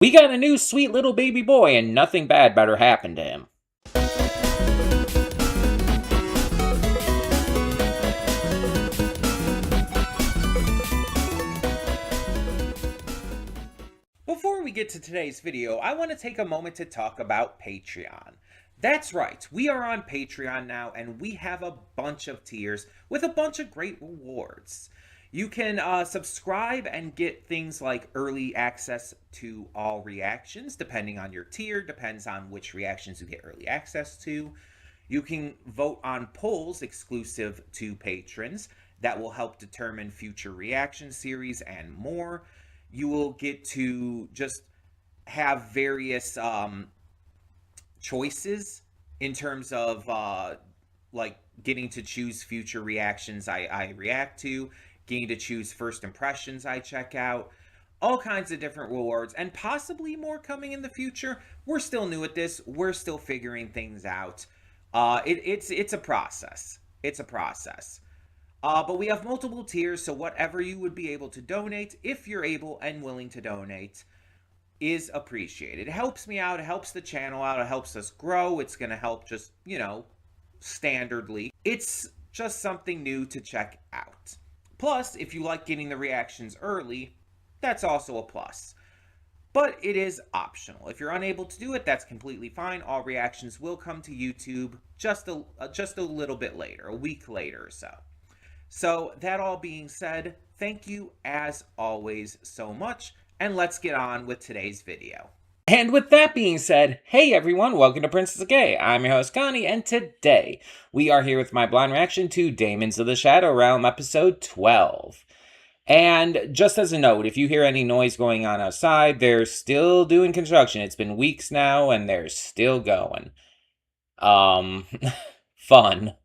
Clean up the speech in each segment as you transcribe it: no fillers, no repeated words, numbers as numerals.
We got a new sweet little baby boy, and nothing bad better happen to him. Before we get to today's video, I want to take a moment to talk about Patreon. That's right, we are on Patreon now, and we have a bunch of tiers with a bunch of great rewards. You can subscribe and get things like early access to all reactions, depending on your tier, depends on which reactions you get early access to. You can vote on polls exclusive to patrons that will help determine future reaction series and more. You will get to just have various choices in terms of like getting to choose future reactions I react to, getting to choose first impressions I check out, all kinds of different rewards, and possibly more coming in the future. We're still new at this. We're still figuring things out. It's a process. It's a process. But we have multiple tiers, so whatever you would be able to donate, if you're able and willing to donate, is appreciated. It helps me out, it helps the channel out, it helps us grow. It's going to help just, standardly. It's just something new to check out. Plus, if you like getting the reactions early, that's also a plus. But it is optional. If you're unable to do it, that's completely fine. All reactions will come to YouTube just a little bit later, a week later or so. So, that all being said, thank you as always so much, and let's get on with today's video. And with that being said, hey everyone, welcome to Princess Gay. I'm your host Connie, and today we are here with my blind reaction to Daemons of the Shadow Realm episode 12. And just as a note, if you hear any noise going on outside, they're still doing construction. It's been weeks now, and they're still going. Fun.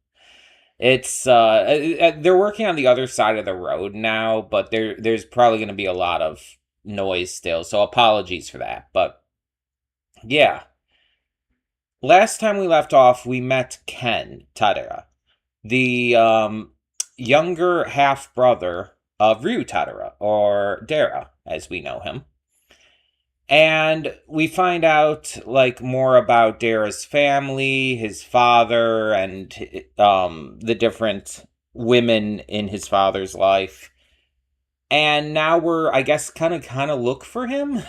It's, they're working on the other side of the road now, but there's probably going to be a lot of noise still, so apologies for that. But yeah, last time we left off, we met Ken Tadera, the younger half-brother of Ryu Tadera, or Dara, as we know him. And we find out, more about Dara's family, his father, and the different women in his father's life. And now we're, I guess, kind of look for him.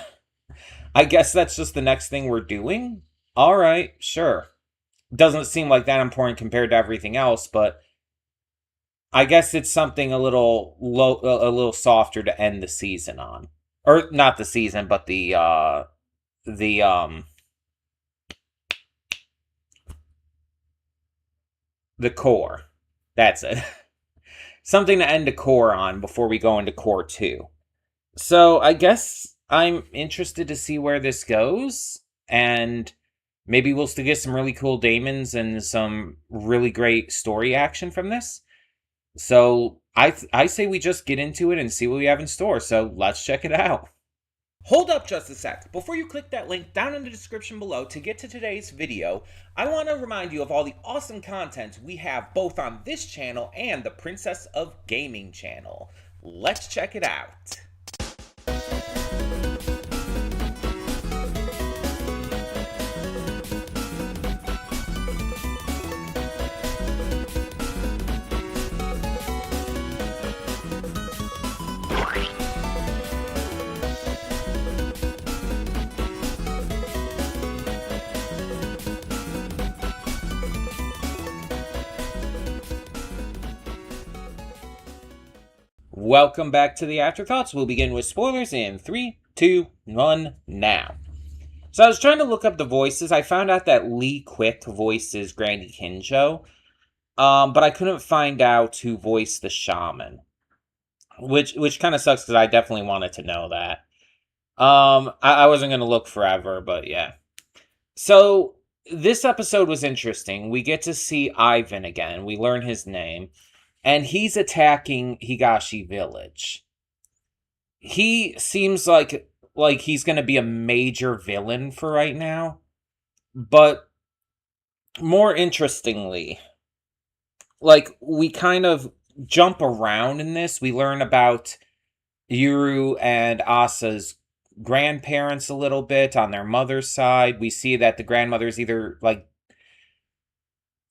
I guess that's just the next thing we're doing. All right, sure. Doesn't seem like that important compared to everything else, but I guess it's something a little softer to end the season on. Or not the season, but the core. That's it. Something to end the core on before we go into core 2. So I guess I'm interested to see where this goes, and maybe we'll still get some really cool Daemons and some really great story action from this. So I say we just get into it and see what we have in store, so let's check it out. Hold up just a sec. Before you click that link down in the description below to get to today's video, I want to remind you of all the awesome content we have both on this channel and the Princess of Gaming channel. Let's check it out. Welcome back to the Afterthoughts. We'll begin with spoilers in 3, 2, 1, now. So I was trying to look up the voices. I found out that Lee Quick voices Granny Kinjo, but I couldn't find out who voiced the shaman, which kind of sucks because I definitely wanted to know that. I wasn't going to look forever, but yeah. So this episode was interesting. We get to see Ivan again. We learn his name. And he's attacking Higashi Village. He seems like he's going to be a major villain for right now. But more interestingly, we kind of jump around in this. We learn about Yuru and Asa's grandparents a little bit on their mother's side. We see that the grandmother's either like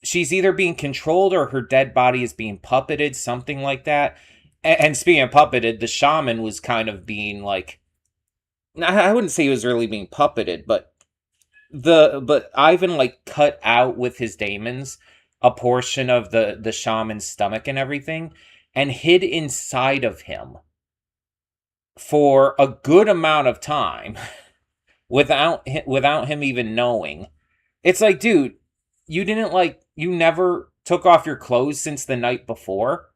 she's either being controlled or her dead body is being puppeted, something like that. And speaking of puppeted, the shaman was kind of being like, I wouldn't say he was really being puppeted, but Ivan like cut out with his daemons a portion of the shaman's stomach and everything, and hid inside of him for a good amount of time without him even knowing. It's like, dude, you never took off your clothes since the night before.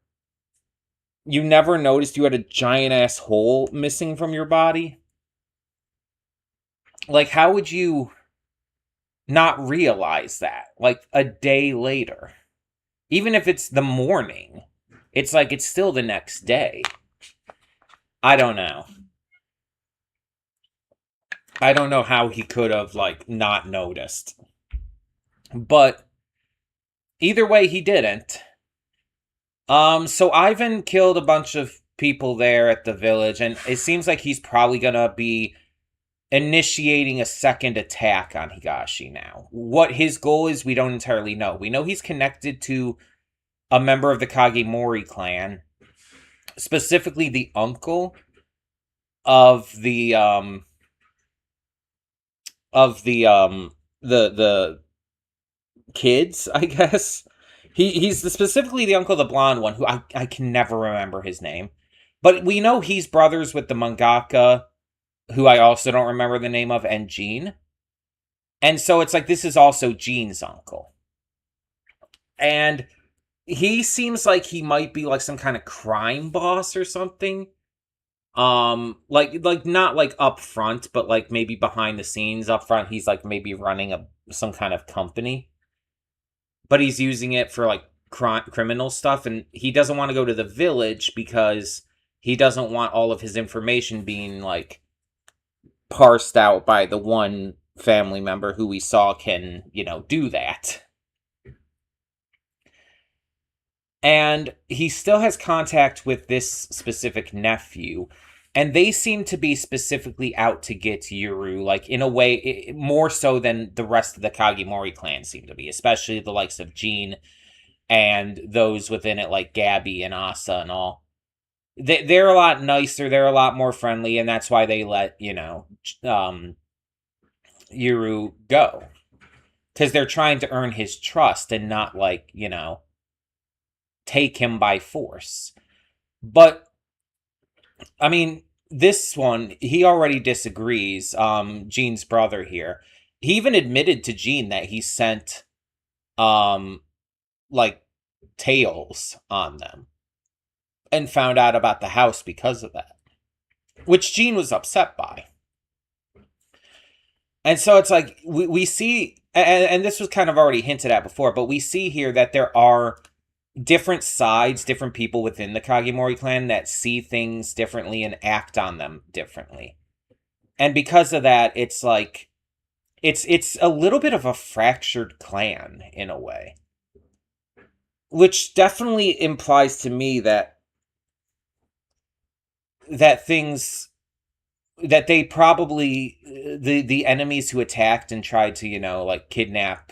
You never noticed you had a giant ass hole missing from your body. Like, how would you not realize that? Like a day later, even if it's the morning, it's like it's still the next day. I don't know. I don't know how he could have like not noticed. But either way, he didn't. So Ivan killed a bunch of people there at the village, and it seems like he's probably gonna be initiating a second attack on Higashi now. What his goal is, we don't entirely know. We know he's connected to a member of the Kagemori clan, specifically the uncle of the kids, I guess. He's specifically the uncle of the blonde one, who I can never remember his name. But we know he's brothers with the mangaka, who I also don't remember the name of, and Jean. And so it's like, this is also Jean's uncle. And he seems like he might be like some kind of crime boss or something. Like not like up front, but like maybe behind the scenes. Up front, he's like maybe running some kind of company. But he's using it for like criminal stuff, and he doesn't want to go to the village because he doesn't want all of his information being like parsed out by the one family member who we saw can, do that. And he still has contact with this specific nephew, and they seem to be specifically out to get Yuru, like, in a way, more so than the rest of the Kagemori clan seem to be, especially the likes of Jean and those within it, like Gabby and Asa and all. They're a lot nicer, they're a lot more friendly, and that's why they let, Yuru go. Because they're trying to earn his trust and not, like, take him by force. But I mean, this one, he already disagrees. Jean's brother here, he even admitted to Jean that he sent like tails on them and found out about the house because of that, which Jean was upset by. And so it's like we see, and this was kind of already hinted at before, but we see here that there are different sides, different people within the Kagemori clan that see things differently and act on them differently. And because of that, it's like, it's a little bit of a fractured clan in a way. Which definitely implies to me that things, that they probably, the enemies who attacked and tried to, like kidnap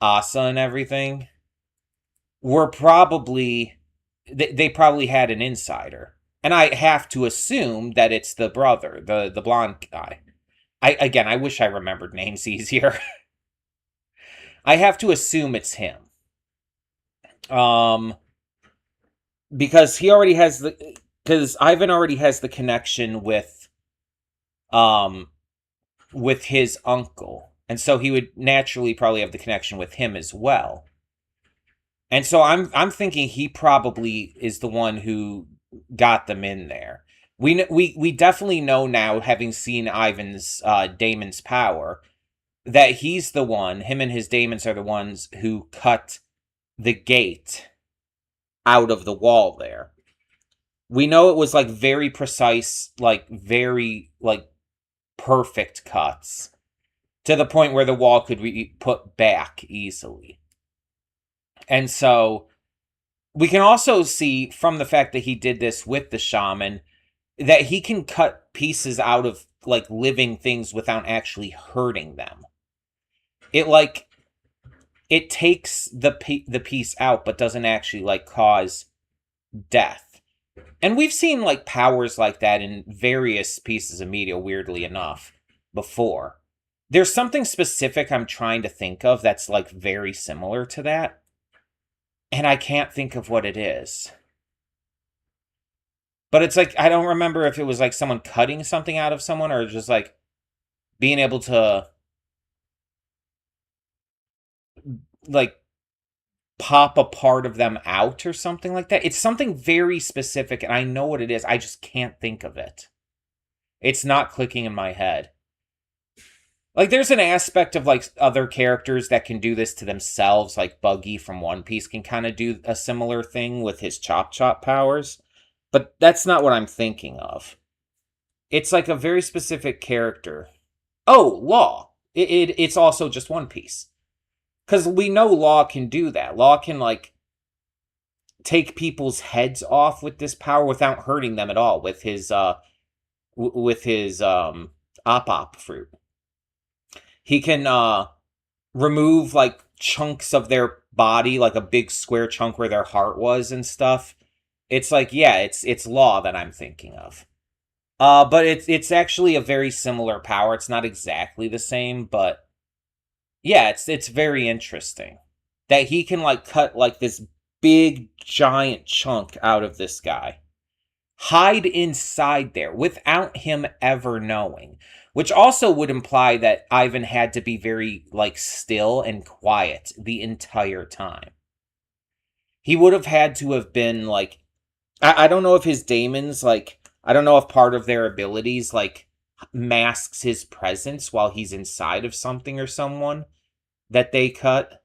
Asa and everything, were probably, they probably had an insider. And I have to assume that it's the brother, the blonde guy. I wish I remembered names easier. I have to assume it's him. Because because Ivan already has the connection with his uncle. And so he would naturally probably have the connection with him as well. And so I'm thinking he probably is the one who got them in there. We definitely know now, having seen Ivan's daemon's power, that he's the one, him and his daemons are the ones who cut the gate out of the wall there. We know it was like very precise, like very like perfect cuts, to the point where the wall could be put back easily. And so we can also see from the fact that he did this with the shaman that he can cut pieces out of like living things without actually hurting them. It like it takes the piece out, but doesn't actually like cause death. And we've seen like powers like that in various pieces of media, weirdly enough, before. There's something specific I'm trying to think of that's like very similar to that, and I can't think of what it is. But it's like, I don't remember if it was like someone cutting something out of someone or just like being able to like pop a part of them out or something like that. It's something very specific, and I know what it is. I just can't think of it. It's not clicking in my head. Like, there's an aspect of like other characters that can do this to themselves, like Buggy from One Piece can kind of do a similar thing with his chop chop powers. But that's not what I'm thinking of. It's like a very specific character. Oh, Law. It's also just One Piece. Because we know Law can do that. Law can, like, take people's heads off with this power without hurting them at all with his op fruit. He can remove, like, chunks of their body, like a big square chunk where their heart was and stuff. It's like, yeah, it's Law that I'm thinking of. But it's actually a very similar power. It's not exactly the same, but yeah, it's very interesting that he can like cut like this big giant chunk out of this guy, hide inside there without him ever knowing, which also would imply that Ivan had to be very like still and quiet the entire time. He would have had to have been like, I don't know if his Daemons, like, I don't know if part of their abilities, like, masks his presence while he's inside of something or someone that they cut.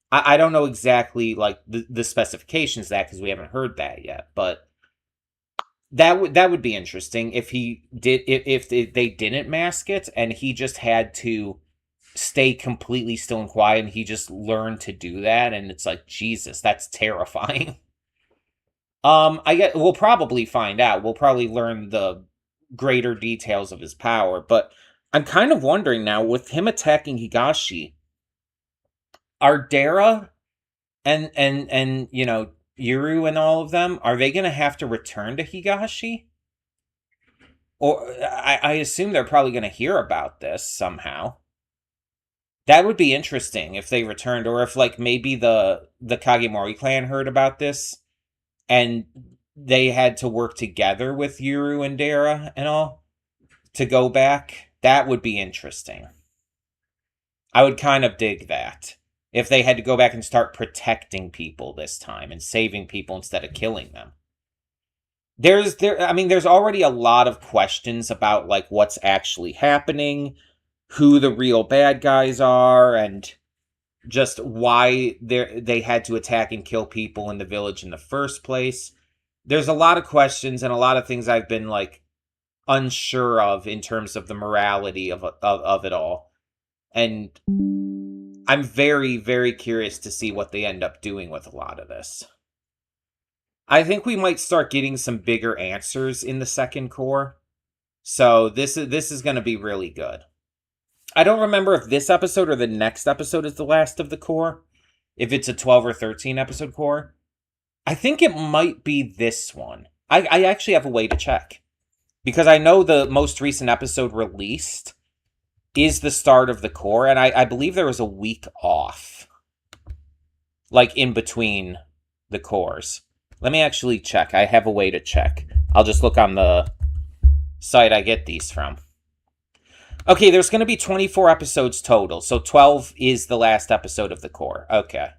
I don't know exactly, like, the specifications of that, because we haven't heard that yet, but that would be interesting if he did, if they didn't mask it, and he just had to stay completely still and quiet, and he just learned to do that, and it's like, Jesus, that's terrifying. We'll probably find out. We'll probably learn the greater details of his power, but I'm kind of wondering now, with him attacking Higashi, are Dara and you know, Yuru and all of them, are they gonna have to return to Higashi? Or I assume they're probably gonna hear about this somehow. That would be interesting if they returned, or if like maybe the Kagemori clan heard about this and they had to work together with Yuru and Dara and all to go back. That would be interesting. I would kind of dig that. If they had to go back and start protecting people this time and saving people instead of killing them. There's already a lot of questions about like what's actually happening, who the real bad guys are, and just why they had to attack and kill people in the village in the first place. There's a lot of questions and a lot of things I've been like unsure of in terms of the morality of it all. And I'm very, very curious to see what they end up doing with a lot of this. I think we might start getting some bigger answers in the second core. So this is going to be really good. I don't remember if this episode or the next episode is the last of the core. If it's a 12 or 13 episode core. I think it might be this one. I actually have a way to check. Because I know the most recent episode released is the start of the core. And I believe there was a week off. Like in between the cores. Let me actually check. I have a way to check. I'll just look on the site I get these from. Okay, there's going to be 24 episodes total, so 12 is the last episode of the core. Okay.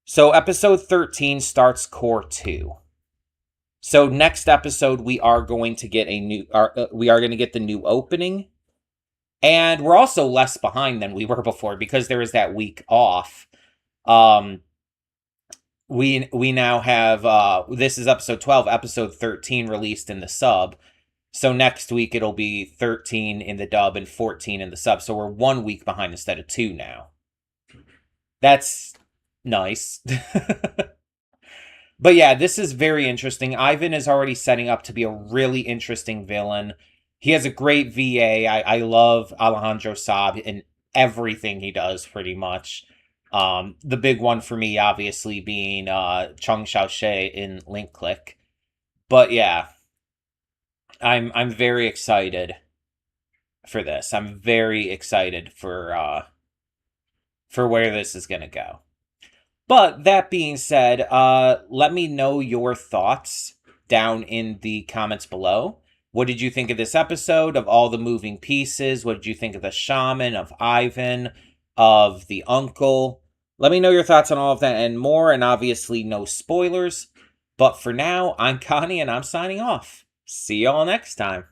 So episode 13 starts core 2. So next episode we are going to get the new opening, and we're also less behind than we were before because there is that week off. We now have this is episode 12, episode 13 released in the sub. So next week it'll be 13 in the dub and 14 in the sub. So we're 1 week behind instead of 2 now. That's nice. But yeah, this is very interesting. Ivan is already setting up to be a really interesting villain. he has a great VA. I love Alejandro Saab in everything he does, pretty much. The big one for me, obviously, being Chung Xiaoxie in Link Click. But yeah, I'm very excited for this. I'm very excited for where this is gonna go. But that being said, let me know your thoughts down in the comments below. What did you think of this episode, of all the moving pieces? What did you think of the shaman, of Ivan, of the uncle? Let me know your thoughts on all of that and more, and obviously no spoilers. But for now, I'm Connie, and I'm signing off. See y'all next time.